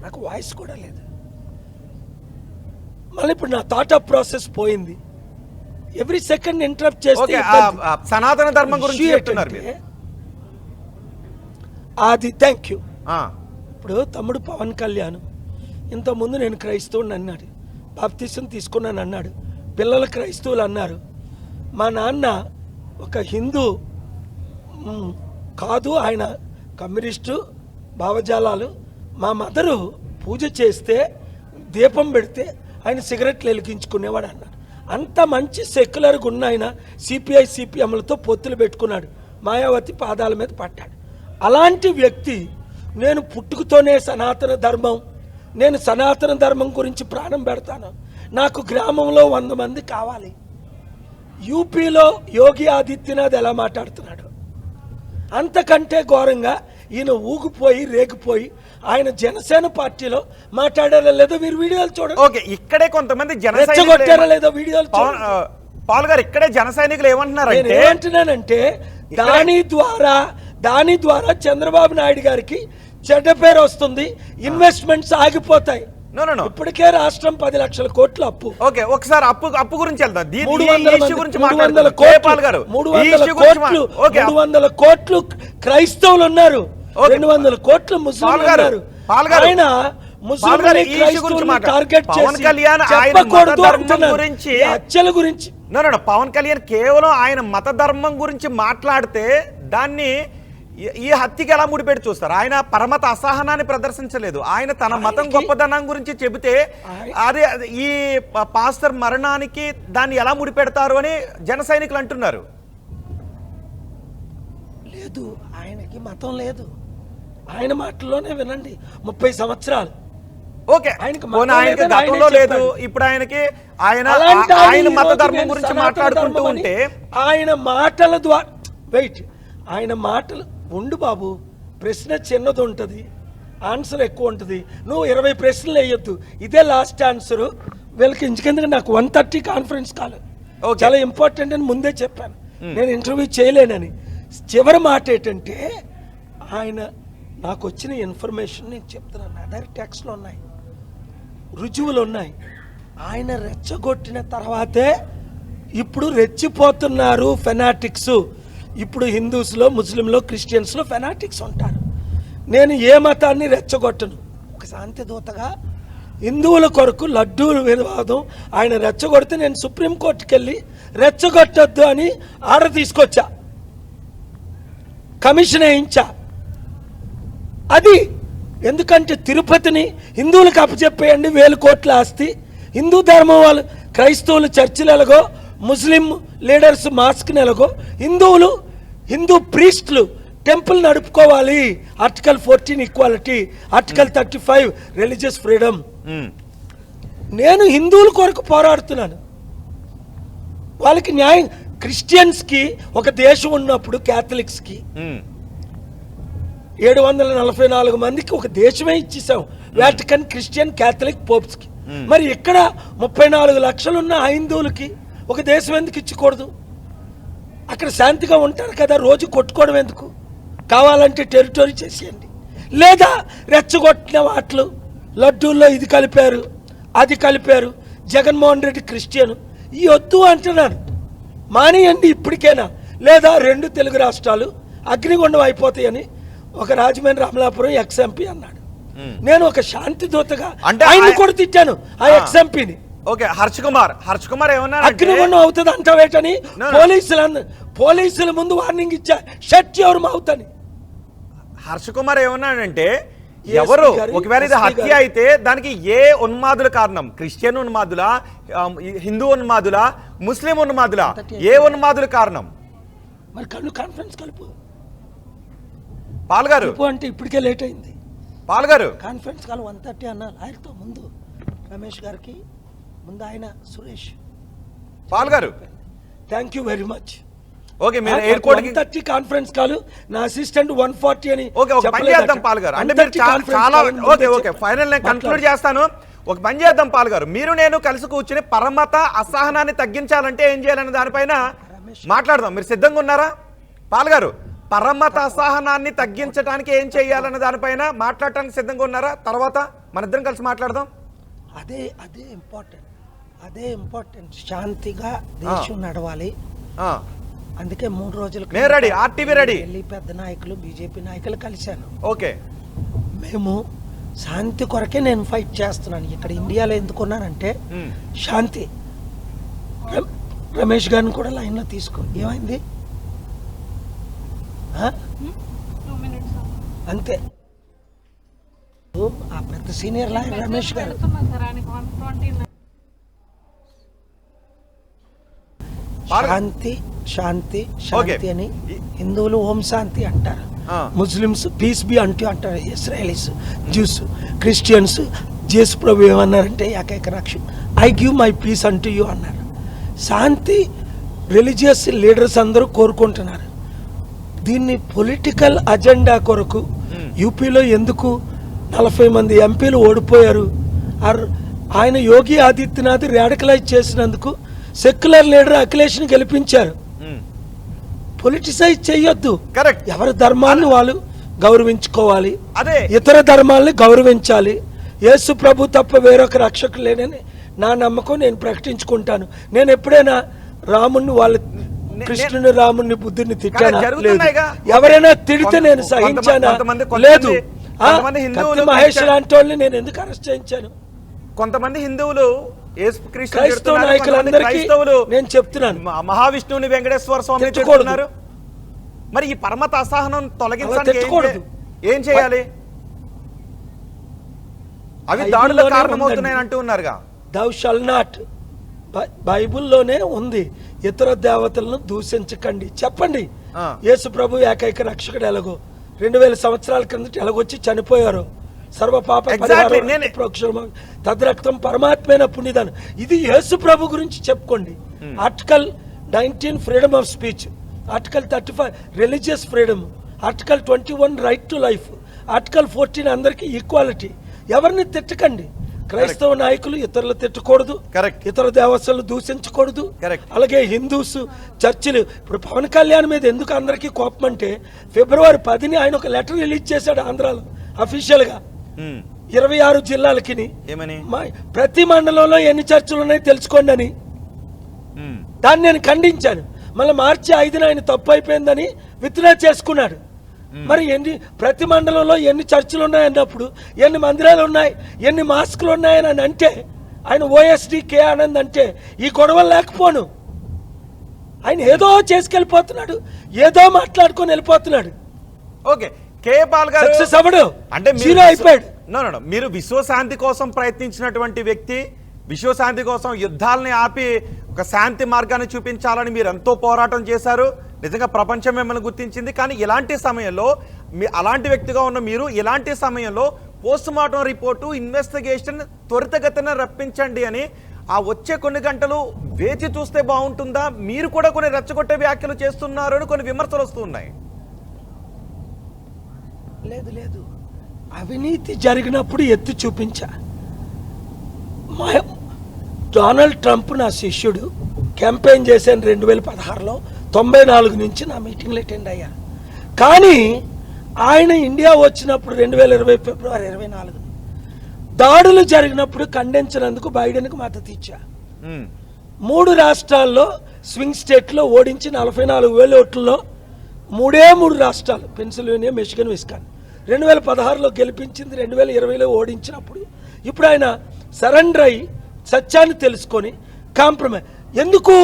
నాకు వాయిస్ కూడా లేదు. మళ్ళీ ఇప్పుడు నా థాట్ ఆఫ్ ప్రాసెస్ పోయింది. ఎవ్రీ సెకండ్ ఇంటరప్ట్ చేస్తే సనాతన ధర్మం గురించి చెప్తున్నారు అది. Thank you. ఇప్పుడు తమ్ముడు పవన్ కళ్యాణ్ ఇంతకుముందు నేను క్రైస్తవుని అన్నాడు, బాప్తిసం తీసుకున్నాను అన్నాడు, పిల్లలు క్రైస్తవులు అన్నారు. మా నాన్న ఒక హిందూ కాదు, ఆయన కమ్యూనిస్టు భావజాలాలు. మా మదరు పూజ చేస్తే దీపం పెడితే ఆయన సిగరెట్లు వెలిగించుకునేవాడు అన్నాడు. అంత మంచి సెక్యులర్గా ఉన్న ఆయన సిపిఐ సిపిఎంలతో పొత్తులు పెట్టుకున్నాడు, మాయావతి పాదాల మీద పట్టాడు. అలాంటి వ్యక్తి నేను పుట్టుకతోనే సనాతన ధర్మం, నేను సనాతన ధర్మం గురించి ప్రాణం పెడతాను, నాకు గ్రామంలో 100 మంది కావాలి. యూపీలో యోగి ఆదిత్యనాథ్ ఎలా మాట్లాడుతున్నాడు, అంతకంటే ఘోరంగా ఈయన ఊగిపోయి రేగిపోయి ఆయన జనసేన పార్టీలో మాట్లాడారా లేదో మీరు వీడియోలు చూడండి. ఓకే, ఇక్కడే కొంతమంది రెచ్చగొట్టారా లేదో వీడియోలు పాల్ గారు, ఇక్కడే జన సైనికులు ఏమంటున్నారంటే, ఏమంటున్నానంటే దాని ద్వారా చంద్రబాబు నాయుడు గారికి చెడ్డ పేరు వస్తుంది, ఇన్వెస్ట్మెంట్స్ ఆగిపోతాయి. నో నో నో ఇప్పటికే రాష్ట్రం 10 లక్షల కోట్ల అప్పు. ఓకే, ఒకసారి అప్పు గురించి వెళ్దాం. 300 గురించి 300 కోట్లు క్రైస్తవులు ఉన్నారు, 200 కోట్లు ముస్లింలు ఉన్నారు. ఆయన టార్గెట్ పవన్ కళ్యాణ్ హత్యల గురించి పవన్ కళ్యాణ్ కేవలం ఆయన మత ధర్మం గురించి మాట్లాడితే దాన్ని ఈ హత్యకి ఎలా ముడిపెట్టి చూస్తారు? ఆయన పరమత అసహనాన్ని ప్రదర్శించలేదు, ఆయన తన మతం గొప్పదనం గురించి చెబితే అదే ఈ పాస్టర్ మరణానికి దాన్ని ఎలా ముడిపెడతారు అని జన సైనికులు అంటున్నారు. లేదు, ఆయనకి మతం లేదు, ఆయన మాటల్లోనే వినండి. 30 సంవత్సరాలు ఓకే, ఆయనకి గతంలో లేదు, ఇప్పుడు ఆయనకి ఆయన మత ధర్మం గురించి మాట్లాడుకుంటూ ఉంటే ఆయన మాటల ద్వారా వెయిట్, ఆయన మాటలు ఉండు బాబు, ప్రశ్న చిన్నది ఉంటుంది, ఆన్సర్ ఎక్కువ ఉంటుంది. నువ్వు 20 ప్రశ్నలు వేయొద్దు, ఇదే లాస్ట్ ఆన్సర్. వీళ్ళకి ఎందుకంటే నాకు 1:30 కాన్ఫరెన్స్ కాల్ చాలా ఇంపార్టెంట్ అని ముందే చెప్పాను, నేను ఇంటర్వ్యూ చేయలేనని. చివరి మాట ఏంటంటే, ఆయన నాకు వచ్చిన ఇన్ఫర్మేషన్ నేను చెప్తున్నాను, నా దగ్గర టెక్స్ట్లు ఉన్నాయి, రుజువులు ఉన్నాయి. ఆయన రెచ్చగొట్టిన తర్వాతే ఇప్పుడు రెచ్చిపోతున్నారు ఫెనాటిక్స్. ఇప్పుడు హిందూస్లో, ముస్లింలో, క్రిస్టియన్స్లో ఫెనాటిక్స్ ఉంటారు. నేను ఏ మతాన్ని రెచ్చగొట్టను. ఒక శాంతి దూతగా హిందువుల కొరకు లడ్డూలు వివాదం ఆయన రెచ్చగొడితే నేను సుప్రీంకోర్టుకి వెళ్ళి రెచ్చగొట్టొద్దు అని ఆర్డర్ తీసుకొచ్చా, కమిషన్ వేయించా. అది ఎందుకంటే తిరుపతిని హిందువులకు అప్పచెప్పేయండి, 1000 కోట్ల ఆస్తి. హిందూ ధర్మం వాళ్ళు క్రైస్తవులు చర్చిలు ఎలాగో, ముస్లిం లీడర్స్ మాస్క్ ఎలాగో, హిందూ ప్రీస్టులు టెంపుల్ నడుపుకోవాలి. Article 14 equality, article 35 religious freedom. నేను హిందువుల కొరకు పోరాడుతున్నాను, వాళ్ళకి న్యాయం. క్రిస్టియన్స్కి ఒక దేశం ఉన్నప్పుడు క్యాథలిక్స్కి 744 మందికి ఒక దేశమే ఇచ్చేసాం, వాటికన్, క్రిస్టియన్, క్యాథలిక్, పోప్స్కి. మరి ఇక్కడ 34 లక్షలున్న హైందువులకి ఒక దేశం ఎందుకు ఇచ్చకూడదు? అక్కడ శాంతిగా ఉంటారు కదా, రోజు కొట్టుకోవడం ఎందుకు? కావాలంటే టెరిటరీ చేసేయండి. లేదా రెచ్చగొట్టిన వాటిలో లడ్డూల్లో ఇది కలిపారు, అది కలిపారు, జగన్మోహన్ రెడ్డి క్రిస్టియన్, ఈ వద్దు అంటున్నాను, మానేయండి ఇప్పటికైనా. లేదా 2 తెలుగు రాష్ట్రాలు అగ్నిగుండం అయిపోతాయని ఒక రాజమండ్రి అమలాపురం ఎక్స్ఎంపీ అన్నాడు. నేను ఒక శాంతి దూతగా ఆయన కూడా తిట్టాను ఆ ఎక్స్ఎంపీని. ఓకే, హర్ష్ కుమార్ ఏమన్నా అగ్నిగుండం అవుతుంది అంటావేటని పోలీసుల ముందు వార్నింగ్ ఇచ్చా, షట్ యువర్ మౌత్ అని. హర్ష్ కుమార్ ఏమన్నాడంటే, ఎవరు ఒకవేళ ఇది హత్య అయితే దానికి ఏ ఉన్మాదుల కారణం? క్రిస్టియన్ ఉన్మాదులా, హిందూ ఉన్మాదులా, ముస్లిం ఉన్మాదులా, ఏ ఉన్మాదుల కారణం? మరి కాన్ఫరెన్స్ కలుపు పాల్గారు అంటే ఇప్పటికే లేట్ అయింది. పాల్గారు కాన్ఫరెన్స్ కాల్ 1:30 అన్నారు. ఆయనతో ముందు రమేష్ గారికి, ముందు ఆయన సురేష్. పాల్గారు thank you very much. Okay, మీరు ఎయిర్పోర్ట్ 1:30 కాన్ఫరెన్స్ కాల్, నా అసిస్టెంట్ 1:40 అని. ఓకే, ఒక పని చేద్దాం పాల్గారు, అంటే మీరు చాలా ఓకే ఫైనల్ నేను కన్క్లూడ్ చేస్తాను. ఒక పని చేద్దాం పాల్గారు, మీరు నేను కలిసి కూర్చుని పరమత అసహనాన్ని తగ్గించాలంటే ఏం చేయాలనే దానిపైన మాట్లాడదాం. మీరు సిద్ధంగా ఉన్నారా పాల్గారు? పరమత అసహనాన్ని తగ్గించడానికి ఏం చేయాలన్న దానిపైన మాట్లాడటానికి సిద్ధంగా ఉన్నారా? తర్వాత మన ఇద్దరం కలిసి మాట్లాడదాం. అదే ఇంపార్టెంట్. శాంతిగా దేశం నడవాలి. అందుకే 3 రోజులు నేను రెడీ, ఆర్టీవీ రెడీ. పెద్ద నాయకులు, బీజేపీ నాయకులు కలిశాను. ఓకే, మేము శాంతి కొరకే నేను ఫైట్ చేస్తున్నాను. ఇక్కడ ఇండియాలో ఎందుకున్నానంటే శాంతి. రమేష్ గారిని కూడా లైన్లో తీసుకో. ఏమైంది? అంతే, ఆ పెద్ద సీనియర్ లాయర్ రమేష్ గారు. శాంతి అని హిందువులు ఓం శాంతి అంటారు, ముస్లిమ్స్ పీస్ బి అంటారు, ఇస్రాయలీస్, జ్యూస్, క్రిస్టియన్స్ జేసు ప్రభు ఏమన్నారంటే ఏకైక రక్షణ, ఐ గివ్ మై పీస్ అంటూ యూ అన్నారు. శాంతి రిలీజియస్ లీడర్స్ అందరూ కోరుకుంటున్నారు. దీన్ని పొలిటికల్ అజెండా కొరకు యూపీలో ఎందుకు 40 మంది ఎంపీలు ఓడిపోయారు? ఆయన యోగి ఆదిత్యనాథ్ రాడికలైజ్ చేసినందుకు సెక్యులర్ లీడర్ అఖిలేష్ని గెలిపించారు. పొలిటిసైజ్ చెయ్యొద్దు, ఎవరి ధర్మాన్ని వాళ్ళు గౌరవించుకోవాలి, అదే ఇతర ధర్మాలని గౌరవించాలి. యేసు ప్రభు తప్ప వేరొక రక్షకుడు లేనని నా నమ్మకం నేను ప్రకటించుకుంటాను. నేను ఎప్పుడైనా రాముణ్ణి కృష్ణుని రాముని బుద్ధుని తిట్టానా? లేదు. ఎవరైనా తిడితే నేను సహించానా? లేదు. మహేష్ లాంటి వాళ్ళని నేను ఎందుకు అరెస్ట్ చేయించాను? కొంతమంది హిందువులు క్రైస్తవ నాయకులందరికీ నేను చెప్తున్నాను, మహావిష్ణువుని వెంకటేశ్వర స్వామిని తిట్టుకుంటున్నారు. మరి ఈ పరమత అసహనం తొలగించడానికి ఏం చేయాలి? అవి దాడులకు కారణమవుతున్నాయని అంటూ ఉన్నారుగా. thou shall not, బైబిల్లోనే ఉంది, ఇతర దేవతలను దూషించకండి. చెప్పండి, యేసు ప్రభు ఏకైక రక్షకుడు ఎలాగో 2000 సంవత్సరాల కిందట ఎలాగొచ్చి చనిపోయారు. సర్వ పాప తద్రక్తం పరమాత్మైన పుణ్యదానం. ఇది యేసు ప్రభు గురించి చెప్పుకోండి. Article 19 freedom of speech, article 35 religious freedom, article 21 right to life, article 14 అందరికీ ఈక్వాలిటీ. ఎవరిని తిట్టకండి. క్రైస్తవ నాయకులు ఇతరులు తిట్టకూడదు, ఇతర దేవతలను దూషించకూడదు. అలాగే హిందూస్ చర్చిలు. ఇప్పుడు పవన్ కళ్యాణ్ మీద ఎందుకు అందరికీ కోపం అంటే, ఫిబ్రవరి 10ని ఆయన ఒక లెటర్ రిలీజ్ చేశాడు ఆంధ్రాలో అఫీషియల్ గా 26 జిల్లాలకి. ప్రతి మండలంలో ఎన్ని చర్చిలు ఉన్నాయో తెలుసుకోండి అని. దాన్ని నేను ఖండించాను. మళ్ళీ మార్చి 5న ఆయన తప్పు అయిపోయిందని విత్డ్రా చేసుకున్నాడు. మరి ప్రతి మండలంలో ఎన్ని చర్చిలు ఉన్నాయన్నప్పుడు, ఎన్ని మందిరాలు ఉన్నాయి, ఎన్ని మాస్కులు ఉన్నాయని అంటే, ఆయన ఓఎస్డి కే ఆనంద్ అంటే ఈ గొడవలు లేకపోను. ఆయన ఏదో చేసుకెళ్ళిపోతున్నాడు, ఏదో మాట్లాడుకొని వెళ్ళిపోతున్నాడు. ఓకే, కే పాల్ గారు సక్సెస్ అవ్వడు అంటే జీరో అయిపోయాడు. మీరు విశ్వశాంతి కోసం ప్రయత్నించినటువంటి వ్యక్తి, విశ్వశాంతి కోసం యుద్ధాలని ఆపి ఒక శాంతి మార్గాన్ని చూపించాలని మీరు ఎంతో పోరాటం చేశారు. నిజంగా ప్రపంచం మిమ్మల్ని గుర్తించింది. కానీ ఇలాంటి సమయంలో అలాంటి వ్యక్తిగా ఉన్న మీరు ఇలాంటి సమయంలో పోస్ట్ మార్టం రిపోర్టు, ఇన్వెస్టిగేషన్ త్వరితగతిన రప్పించండి అని ఆ వచ్చే కొన్ని గంటలు వేచి చూస్తే బాగుంటుందా? మీరు కూడా కొన్ని రెచ్చగొట్టే వ్యాఖ్యలు చేస్తున్నారు అని కొన్ని విమర్శలు వస్తూ ఉన్నాయి. లేదు లేదు, అవినీతి జరిగినప్పుడు ఎత్తి చూపించా. డొనాల్డ్ ట్రంప్ నా శిష్యుడు. క్యాంపెయిన్ చేశాను 2016లో, 94 నుంచి నా మీటింగ్లో అటెండ్ అయ్యా. కానీ ఆయన ఇండియా వచ్చినప్పుడు 2020 ఫిబ్రవరి 24 దాడులు జరిగినప్పుడు ఖండించినందుకు బైడెన్కు మద్దతు ఇచ్చా. 3 రాష్ట్రాల్లో స్వింగ్ స్టేట్లో ఓడించి 44,000 ఓట్లలో 3 రాష్ట్రాలు పెన్సిల్వేనియా, మిచిగన్, విస్కాన్ 2016లో గెలిపించింది. 2020లో ఓడించినప్పుడు ఇప్పుడు ఆయన సరెండర్ అయ్యి సత్యాన్ని తెలుసుకొని కాంప్రమైజ్. ఎందుకు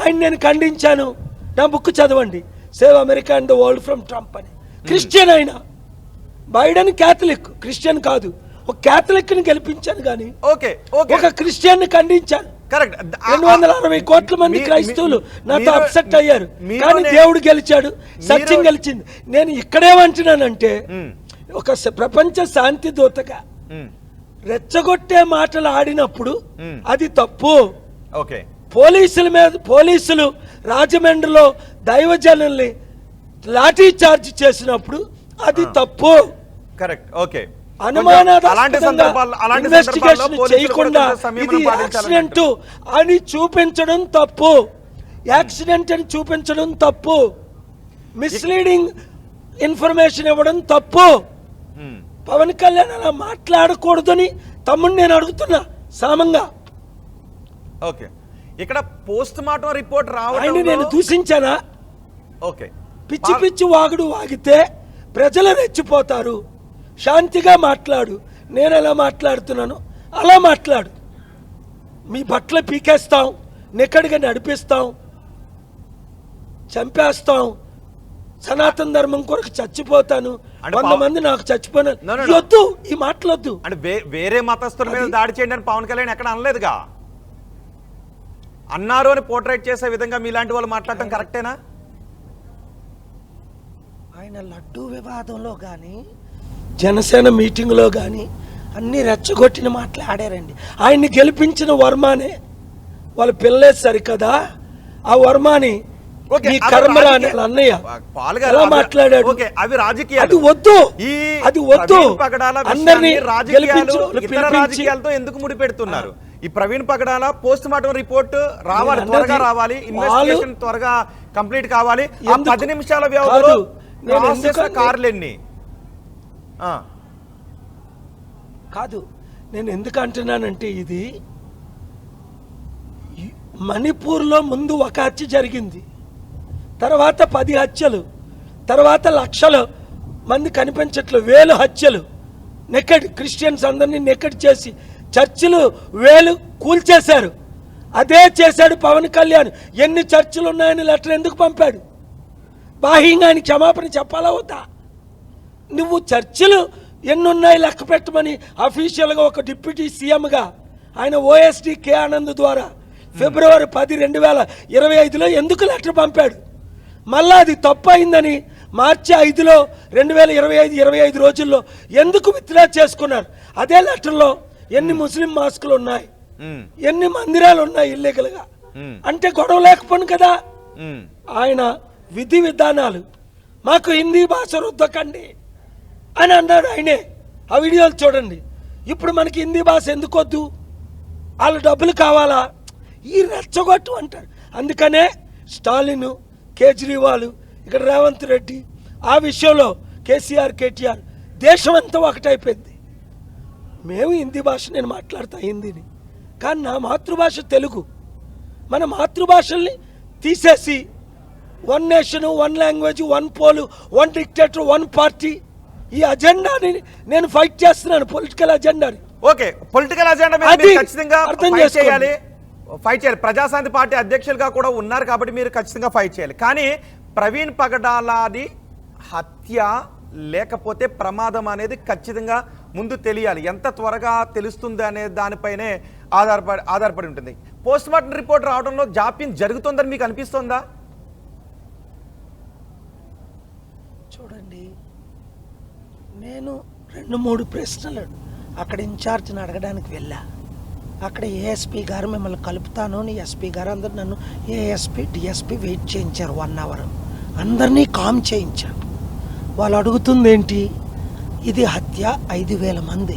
ఆయన నేను ఖండించాను? నా బుక్ చదవండి, save America and the world from Trump అని. క్రిస్టియన్ అయినా, బైడెన్ క్యాథలిక్, క్రిస్టియన్ కాదు. ఒక క్యాథలిక్ ని గెలిపించాను కానీ ఒక క్రిస్టియన్ ని ఖండించాను. 260 కోట్ల మంది క్రైస్తవులు నాతో అప్సెట్ అయ్యారు, కానీ దేవుడు గెలిచాడు, సత్యం గెలిచింది. నేను ఇక్కడేమంటున్నానంటే, ఒక ప్రపంచ శాంతి దూతగా రెచ్చగొట్టే మాటలు ఆడినప్పుడు అది తప్పు. పోలీసులు రాజమండ్రిలో దైవజనుల్ని లాఠీ చార్జ్ చేసినప్పుడు అది తప్పు. ఇన్వెస్టిగేషన్ చేయకుండా ఇది యాక్సిడెంట్ అని చూపించడం తప్పు. యాక్సిడెంట్ అని చూపించడం తప్పు. మిస్లీడింగ్ ఇన్ఫర్మేషన్ ఇవ్వడం తప్పు. పవన్ కళ్యాణ్ అలా మాట్లాడకూడదని తమ్ముడిని నేను అడుగుతున్నా సామంగా. ఓకే, ఇక్కడ పోస్ట్ మార్టం రిపోర్ట్ రావడం నేను దూషించానా? ఓకే, పిచ్చి పిచ్చి వాగుడు వాగితే ప్రజలు రెచ్చిపోతారు. శాంతిగా మాట్లాడు. నేను ఎలా మాట్లాడుతున్నాను అలా మాట్లాడు. మీ బట్టలు పీకేస్తాం, నిక్కడిగా నడిపిస్తాం, చంపేస్తాం, సనాతన ధర్మం కొరకు చచ్చిపోతాను, 100 మంది నాకు చచ్చిపోయిన వద్దు, ఈ మాటలొద్దు. అంటే వేరే మతస్థుల మీద దాడి చేయండి అని పవన్ కళ్యాణ్ ఎక్కడ అనలేదుగా. అన్నారు అని పోర్ట్రేట్ చేసే విధంగా మీలాంటి వాళ్ళు మాట్లాడటం కరెక్టేనా? ఆయన లడ్డూ వివాదంలో కానీ జనసేన మీటింగ్లో కానీ అన్ని రెచ్చగొట్టిన మాట్లాడారండి. ఆయన్ని గెలిపించిన వర్మానే వాళ్ళ పిల్లే సరికదా, ఆ వర్మాని అన్నయ్య మాట్లాడాడు. అవి రాజకీయాలు, అది వద్దు, అది వద్దు. అందరినీ రాజకీయాలతో ఎందుకు ముడి పెడుతున్నారు? ఈ ప్రవీణ్ పగడాల పోస్ట్ మార్టం రిపోర్ట్ రావాలి, త్వరగా రావాలి, ఇన్వెస్టిగేషన్ త్వరగా కంప్లీట్ కావాలి. 10 నిమిషాల వ్యవధిలో కార్లెన్ని కాదు, నేను ఎందుకు అంటున్నానంటే ఇది మణిపూర్లో ముందు ఒక హత్య జరిగింది, తర్వాత 10 హత్యలు, తర్వాత లక్షల మంది కనిపించట్లు, 1000 హత్యలు, నెకెడ్ క్రిస్టియన్స్ అందరినీ నెకెడ్ చేసి చర్చిలు 1000 కూల్చేశారు. అదే చేశాడు పవన్ కళ్యాణ్. ఎన్ని చర్చిలు ఉన్నాయని లెటర్ ఎందుకు పంపాడు? బాహ్యంగా ఆయన క్షమాపణ చెప్పాలా వద్దా? నువ్వు చర్చిలు ఎన్ని ఉన్నాయి లెక్క పెట్టమని అఫీషియల్గా ఒక డిప్యూటీ సీఎంగా ఆయన ఓఎస్డి కే ఆనంద్ ద్వారా ఫిబ్రవరి 10, 2025లో ఎందుకు లెటర్ పంపాడు? మళ్ళా అది తప్పు అయిందని మార్చి 5లో 2025 రోజుల్లో ఎందుకు విత్డ్రా చేసుకున్నారు? అదే లెటర్లో ఎన్ని ముస్లిం మాస్కులు ఉన్నాయి, ఎన్ని మందిరాలు ఉన్నాయి ఇల్లీగల్గా, అంటే గొడవ లేకపోను కదా. ఆయన విధి విధానాలు మాకు హిందీ భాష రుద్దకండి అని అన్నాడు ఆయనే. ఆ వీడియోలు చూడండి. ఇప్పుడు మనకి హిందీ భాష ఎందుకు వద్దు? వాళ్ళు డబ్బులు కావాలా? ఈ రెచ్చగొట్టు అంటారు. అందుకనే స్టాలిన్, కేజ్రీవాల్, ఇక్కడ రేవంత్ రెడ్డి, ఆ విషయంలో కేసీఆర్, కేటీఆర్ దేశం అంతా ఒకటైపోయింది. మేము హిందీ భాష, నేను మాట్లాడతా హిందీని, కానీ నా మాతృభాష తెలుగు. మన మాతృభాషల్ని తీసేసి 1 nation, 1 language, 1 poll, 1 dictator, 1 party, ఈ అజెండాని నేను ఫైట్ చేస్తున్నాను, పొలిటికల్ అజెండాని. ఓకే, పొలిటికల్ అజెండా మీద మీరు ఖచ్చితంగా ఫైట్ చేయాలి. ప్రజాశాంతి పార్టీ అధ్యక్షులుగా కూడా ఉన్నారు కాబట్టి మీరు ఖచ్చితంగా ఫైట్ చేయాలి. కానీ ప్రవీణ్ పగడాలాది హత్య లేకపోతే ప్రమాదం అనేది ఖచ్చితంగా ముందు తెలియాలి. ఎంత త్వరగా తెలుస్తుంది అనే దానిపైనే ఆధారపడి ఉంటుంది. పోస్ట్ మార్టం రిపోర్ట్ రావడంలో జాప్యం జరుగుతుందని మీకు అనిపిస్తుందా? చూడండి, నేను 2-3 ప్రశ్నలు అక్కడ ఇన్ఛార్జ్ని అడగడానికి వెళ్ళా. అక్కడ ఏఎస్పీ గారు మిమ్మల్ని కలుపుతాను అని ఎస్పీ గారు అందరు నన్ను ఏఎస్పీ డిఎస్పీ వెయిట్ చేయించారు 1 అవర్. అందరినీ కామ్ చేయించారు. వాళ్ళు అడుగుతుంది ఏంటి? ఇది హత్య, 5000 మంది,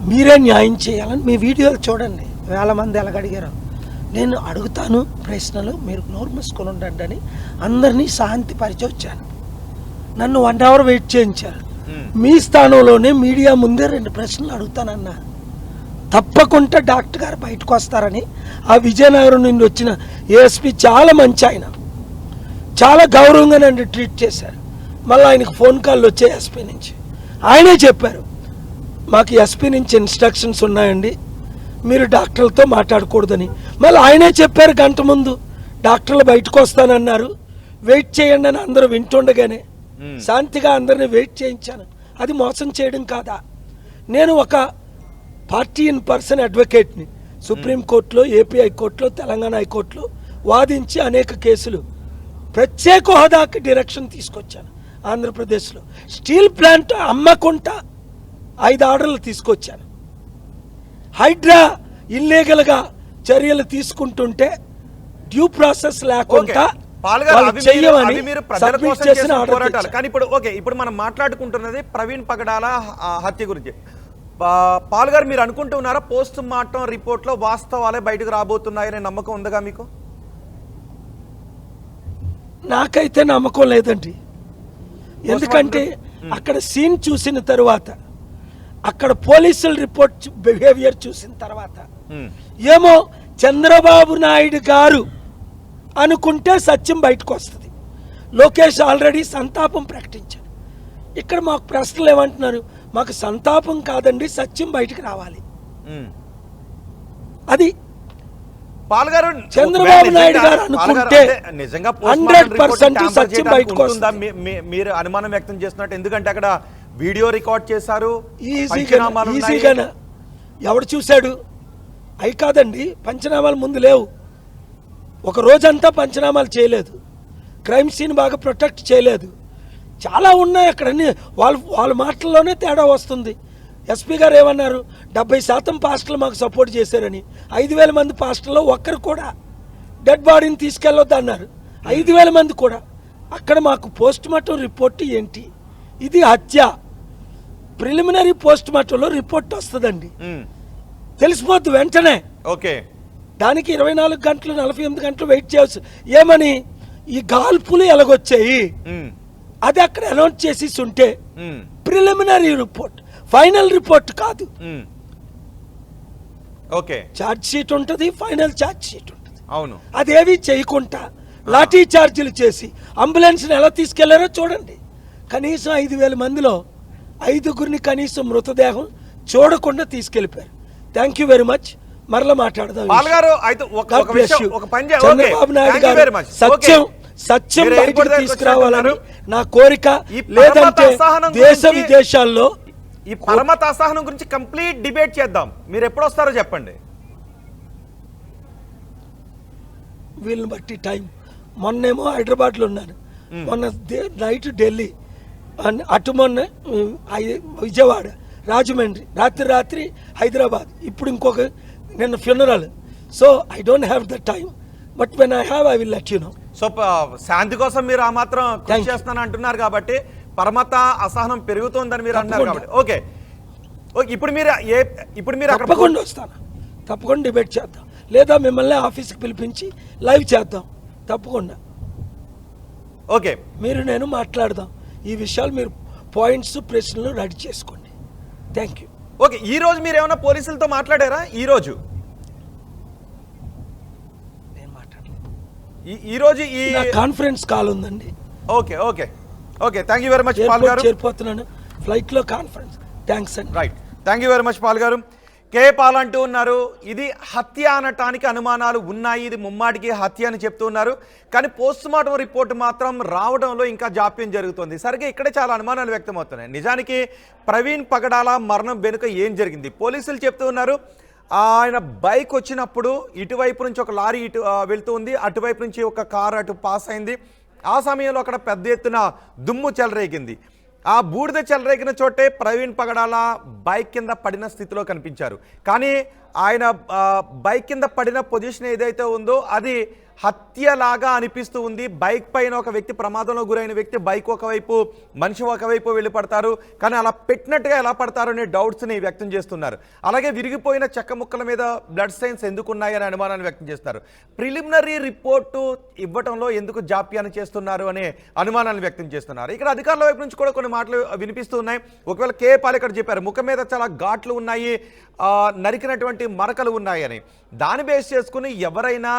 మీరే న్యాయం చేయాలని. మీ వీడియోలు చూడండి, 1000 మంది ఎలాగడిగారు. నేను అడుగుతాను ప్రశ్నలు, మీరు నోరు మూసుకొని ఉండండి అని అందరినీ శాంతి పరిచి వచ్చాను. నన్ను 1 అవర్ వెయిట్ చేయించారు. మీ స్థానంలోనే మీడియా ముందే 2 ప్రశ్నలు అడుగుతానన్నా. తప్పకుండా డాక్టర్ గారు బయటకు వస్తారని ఆ విజయనగరం నుండి వచ్చిన ఏఎస్పీ చాలా మంచి ఆయన, చాలా గౌరవంగా నన్ను ట్రీట్ చేశారు. మళ్ళీ ఆయనకు ఫోన్ కాల్ వచ్చే ఎస్పీ నుంచి ఆయనే చెప్పారు, మాకు ఎస్పీ నుంచి ఇన్స్ట్రక్షన్స్ ఉన్నాయండి, మీరు డాక్టర్లతో మాట్లాడకూడదని. మళ్ళీ ఆయనే చెప్పారు గంట ముందు, డాక్టర్లు బయటకు వస్తానన్నారు, వెయిట్ చేయండి అని అందరూ వింటుండగానే శాంతిగా అందరిని వెయిట్ చేయించాను. అది మోసం చేయడం కాదా? నేను ఒక పార్టీ ఇన్ పర్సన్ అడ్వకేట్ని సుప్రీంకోర్టులో, ఏపీ హైకోర్టులో, తెలంగాణ హైకోర్టులో వాదించి అనేక కేసులు, ప్రత్యేక హోదాకి డైరెక్షన్ తీసుకొచ్చాను. ఆంధ్రప్రదేశ్లో స్టీల్ ప్లాంట్ అమ్మకుండా 5 ఆర్డర్లు తీసుకొచ్చాను. హైడ్రా ఇల్లీగల్గా చర్యలు తీసుకుంటుంటే డ్యూ ప్రాసెస్ లేకుండా ఇప్పుడు మనం మాట్లాడుకుంటున్నది ప్రవీణ్ పగడాల హత్య గురించి. పాల్ గారు, మీరు అనుకుంటున్నారా పోస్ట్ మార్టం రిపోర్ట్ లో వాస్తవాలే బయటకు రాబోతున్నాయనే నమ్మకం ఉందిగా మీకు? నాకైతే నమ్మకం లేదండి. ఎందుకంటే అక్కడ సీన్ చూసిన తర్వాత, అక్కడ పోలీసుల రిపోర్ట్ బిహేవియర్ చూసిన తర్వాత ఏమో చంద్రబాబు నాయుడు గారు అనుకుంటే సత్యం బయటకు వస్తుంది. లోకేష్ ఆల్రెడీ సంతాపం ప్రకటించారు. ఇక్కడ మాకు ప్రశ్నలు ఏమంటున్నారు? మాకు సంతాపం కాదండి, సత్యం బయటకు రావాలి. అది చంద్రబాబు నాయుడు గారు అనుకుంటే 100% సత్యం బయటకు వస్తుంది. మీరు అనుమానం వ్యక్తం చేస్తున్నట్టు, ఎందుకంటే అక్కడ వీడియో రికార్డ్ చేశారు. ఈజీగా ఎవడు చూశాడు? అవి కాదండి, పంచనామాలు ముందు లేవు. ఒక రోజంతా పంచనామాలు చేయలేదు, క్రైమ్ సీన్ బాగా ప్రొటెక్ట్ చేయలేదు, చాలా ఉన్నాయి అక్కడ. వాళ్ళ మాటల్లోనే తేడా వస్తుంది. ఎస్పీ గారు ఏమన్నారు? 70% పాస్టర్లు మాకు సపోర్ట్ చేశారని. 5000 మంది పాస్టర్లో ఒక్కరు కూడా డెడ్ బాడీని తీసుకెళ్ళొద్దు అన్నారు. 5000 మంది కూడా. అక్కడ మాకు పోస్ట్ మార్టం రిపోర్ట్ ఏంటి? ఇది హత్య. ప్రిలిమినరీ పోస్ట్ మార్టంలో రిపోర్ట్ వస్తుందండి, తెలిసిపోద్ది వెంటనే. ఓకే, దానికి 24 గంటలు 48 గంటలు వెయిట్ చేయవచ్చు. ఏమని? ఈ గాల్పులు ఎలాగొచ్చాయి అది అక్కడ అనౌన్స్ చేసి ఉంటే ప్రిలిమినరీ రిపోర్ట్, ఫైనల్ రిపోర్ట్ కాదు. ఓకే, ఛార్జ్ షీట్ ఉంటుంది, ఫైనల్ ఛార్జ్ షీట్ ఉంటుంది. అవును. అదేవి చేయకుండా లాఠీ ఛార్జీలు చేసి అంబులెన్స్ని ఎలా తీసుకెళ్లారో చూడండి. కనీసం 5,000 మందిలో 5గురిని కనీసం మృతదేహం చూడకుండా తీసుకెళ్లిపోయారు. Thank you very much. మరలా మాట్లాడదాం. చంద్రబాబు నాయుడు గారు సత్యం బయటకు తీసుకురావాలని నా కోరిక. లేదంటే దేశ విదేశాల్లో ఈ పరమత అసహనం గురించి కంప్లీట్ డిబేట్ చేద్దాం. మీరు ఎప్పుడు వస్తారో చెప్పండి. వీళ్ళని బట్టి టైం. మొన్నేమో హైదరాబాద్లో ఉన్నాను, మొన్న నైట్ ఢిల్లీ, అటు మొన్న విజయవాడ, రాజమండ్రి, రాత్రి హైదరాబాద్, ఇప్పుడు ఇంకొక నిన్న funeral. So I don't have the time, but when I have I will let you know. So శాంతి కోసం మీరు ఆ మాత్రం కృషి చేస్తాను అంటున్నారు కాబట్టి పరమత అసహనం పెరుగుతోందని మీరు అన్నారు కాబట్టి ఓకే. ఇప్పుడు మీరు తప్పకుండా వస్తాను, తప్పకుండా డిబేట్ చేద్దాం, లేదా మిమ్మల్ని ఆఫీస్కి పిలిపించి లైవ్ చేద్దాం తప్పకుండా. ఓకే, మీరు నేను మాట్లాడదాం ఈ విషయాలు. మీరు పాయింట్స్ ప్రశ్నలు రెడీ చేసుకోండి. Thank you. ఓకే, ఈ రోజు మీరు ఏమైనా పోలీసులతో మాట్లాడారా? ఈ రోజు కాన్ఫరెన్స్ కాల్ ఉందండి. Okay okay okay, thank you very much Paul గారు. చేరిపోతున్నాను ఫ్లైట్ లో కాన్ఫరెన్స్. థ్యాంక్స్ అండి. Right, thank you very much Paul గారు. కే పాల్ అంటూ ఉన్నారు ఇది హత్య అనటానికి అనుమానాలు ఉన్నాయి, ఇది ముమ్మాటికి హత్య అని చెప్తూ ఉన్నారు. కానీ పోస్ట్ మార్టం రిపోర్ట్ మాత్రం రావడంలో ఇంకా జాప్యం జరుగుతుంది. సరిగ్గా ఇక్కడే చాలా అనుమానాలు వ్యక్తమవుతున్నాయి. నిజానికి ప్రవీణ్ పగడాల మరణం వెనుక ఏం జరిగింది? పోలీసులు చెప్తూ ఉన్నారు ఆయన బైక్ వచ్చినప్పుడు ఇటువైపు నుంచి ఒక లారీ వెళ్తూ ఉంది, అటువైపు నుంచి ఒక కారు అటు పాస్ అయింది. ఆ సమయంలో అక్కడ పెద్ద ఎత్తున దుమ్ము చెలరేగింది. ఆ బూడిద చెలరేగిన చోటే ప్రవీణ్ పగడాల బైక్ కింద పడిన స్థితిలో కనిపించారు. కానీ ఆయన బైక్ కింద పడిన పొజిషన్ ఏదైతే ఉందో అది హత్యలాగా అనిపిస్తూ ఉంది. బైక్ పైన ఒక వ్యక్తి, ప్రమాదంలో గురైన వ్యక్తి, బైక్ ఒకవైపు, మనిషి ఒకవైపు వెళ్ళి పడతారు. కానీ అలా పెట్టినట్టుగా ఎలా పడతారు అనే డౌట్స్ని వ్యక్తం చేస్తున్నారు. అలాగే విరిగిపోయిన చెక్క ముక్కల మీద బ్లడ్ సైన్స్ ఎందుకున్నాయనే అనుమానాన్ని వ్యక్తం చేస్తున్నారు. ప్రిలిమినరీ రిపోర్టు ఇవ్వటంలో ఎందుకు జాప్యాన్ని చేస్తున్నారు అనే అనుమానాన్ని వ్యక్తం చేస్తున్నారు. ఇక్కడ అధికారుల వైపు నుంచి కూడా కొన్ని మాటలు వినిపిస్తూ ఉన్నాయి. ఒకవేళ కే పాల్ ఇక్కడ చెప్పారు ముఖం మీద చాలా ఘాట్లు ఉన్నాయి, నరికినటువంటి మరకలు ఉన్నాయని. దాన్ని బేస్ చేసుకుని ఎవరైనా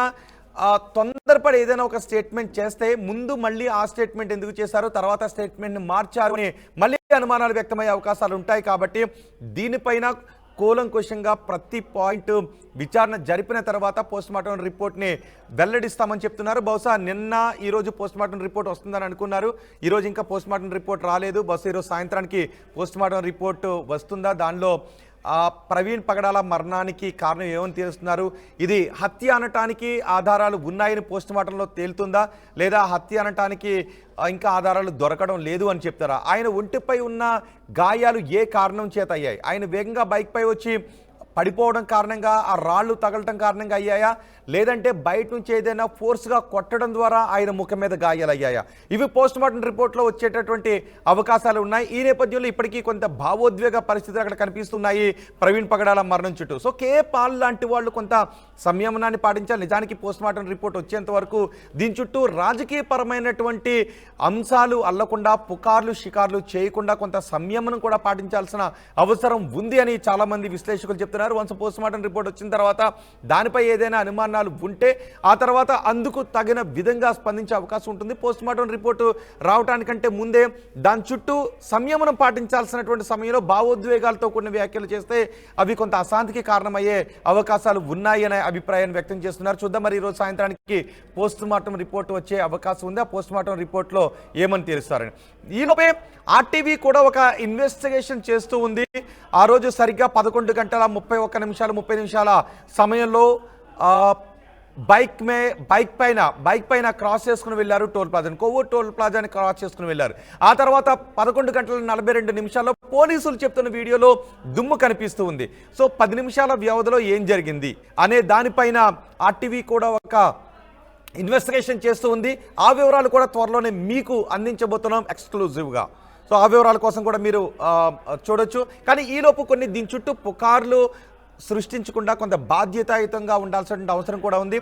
తొందరపడి ఏదైనా ఒక స్టేట్మెంట్ చేస్తే ముందు మళ్ళీ ఆ స్టేట్మెంట్ ఎందుకు చేశారో, తర్వాత స్టేట్మెంట్ని మార్చారు అని మళ్ళీ అనుమానాలు వ్యక్తమయ్యే అవకాశాలు ఉంటాయి. కాబట్టి దీనిపైన కూలంకుషంగా ప్రతి పాయింట్ విచారణ జరిపిన తర్వాత పోస్ట్మార్టం రిపోర్ట్ని వెల్లడిస్తామని చెప్తున్నారు. బహుశా నిన్న ఈరోజు పోస్ట్మార్టం రిపోర్ట్ వస్తుందని అనుకున్నారు. ఈరోజు ఇంకా పోస్ట్మార్టం రిపోర్ట్ రాలేదు. బహుశా ఈరోజు సాయంత్రానికి పోస్ట్మార్టం రిపోర్ట్ వస్తుందా, దానిలో ప్రవీణ్ పగడాల మరణానికి కారణం ఏమని తెలుస్తున్నారు, ఇది హత్య అనటానికి ఆధారాలు ఉన్నాయని పోస్ట్మార్టంలో తేలుతుందా, లేదా హత్య అనటానికి ఇంకా ఆధారాలు దొరకడం లేదు అని చెప్తారా? ఆయన ఒంటిపై ఉన్న గాయాలు ఏ కారణం చేత అయ్యాయి? ఆయన వేగంగా బైక్పై వచ్చి పడిపోవడం కారణంగా, ఆ రాళ్ళు తగలటం కారణంగా అయ్యాయా, లేదంటే బయట నుంచి ఏదైనా ఫోర్స్గా కొట్టడం ద్వారా ఆయన ముఖం మీద గాయాలు అయ్యాయా? ఇవి పోస్ట్మార్టం రిపోర్ట్లో వచ్చేటటువంటి అవకాశాలు ఉన్నాయి. ఈ నేపథ్యంలో ఇప్పటికీ కొంత భావోద్వేగ పరిస్థితులు అక్కడ కనిపిస్తున్నాయి ప్రవీణ్ పగడాల మరణం చుట్టూ. సో కే పాల్ లాంటి వాళ్ళు కొంత సంయమనాన్ని పాటించాలి. నిజానికి పోస్ట్మార్టం రిపోర్ట్ వచ్చేంత వరకు దీని చుట్టూ రాజకీయపరమైనటువంటి అంశాలు అల్లకుండా, పుకార్లు షికార్లు చేయకుండా కొంత సంయమనం కూడా పాటించాల్సిన అవసరం ఉంది అని చాలామంది విశ్లేషకులు చెప్తున్నారు. వన్స్ పోస్ట్మార్టం రిపోర్ట్ వచ్చిన తర్వాత దానిపై ఏదైనా అనుమానాలు ఉంటే ఆ తర్వాత అందుకు తగిన విధంగా స్పందించే అవకాశం ఉంటుంది. పోస్ట్మార్టం రిపోర్టు రావడానికంటే ముందే దాని చుట్టూ సంయమనం పాటించాల్సినటువంటి సమయంలో భావోద్వేగాలతో కూడిన వ్యాఖ్యలు చేస్తే అవి కొంత అశాంతికి కారణమయ్యే అవకాశాలు ఉన్నాయి అనే అభిప్రాయాన్ని వ్యక్తం చేస్తున్నారు. చూద్దాం మరి ఈరోజు సాయంత్రానికి పోస్ట్మార్టం రిపోర్ట్ వచ్చే అవకాశం ఉంది. ఆ పోస్ట్మార్టం రిపోర్ట్లో ఏమని తెలుస్తారని. ఈలోపే ఆర్టీవీ కూడా ఒక ఇన్వెస్టిగేషన్ చేస్తూ ఉంది. ఆ రోజు సరిగ్గా 11:31 నిమిషాల సమయంలో బైక్ పైన క్రాస్ చేసుకుని వెళ్ళారు టోల్ ప్లాజాని, కొవ్వూరు టోల్ ప్లాజాని క్రాస్ చేసుకుని వెళ్ళారు. ఆ తర్వాత 11:42 పోలీసులు చెప్తున్న వీడియోలో దుమ్ము కనిపిస్తూ ఉంది. సో 10 నిమిషాల వ్యవధిలో ఏం జరిగింది అనే దానిపైన ఆర్టీవీ కూడా ఒక ఇన్వెస్టిగేషన్ చేస్తూ ఉంది. ఆ వివరాలు కూడా త్వరలోనే మీకు అందించబోతున్నాం ఎక్స్క్లూజివ్గా. సో ఆ వివరాల కోసం కూడా మీరు చూడొచ్చు. కానీ ఈలోపు కొన్ని దీని చుట్టూ పుకార్లు సృష్టించకుండా కొంత బాధ్యతాయుతంగా ఉండాల్సిన అవసరం కూడా ఉంది.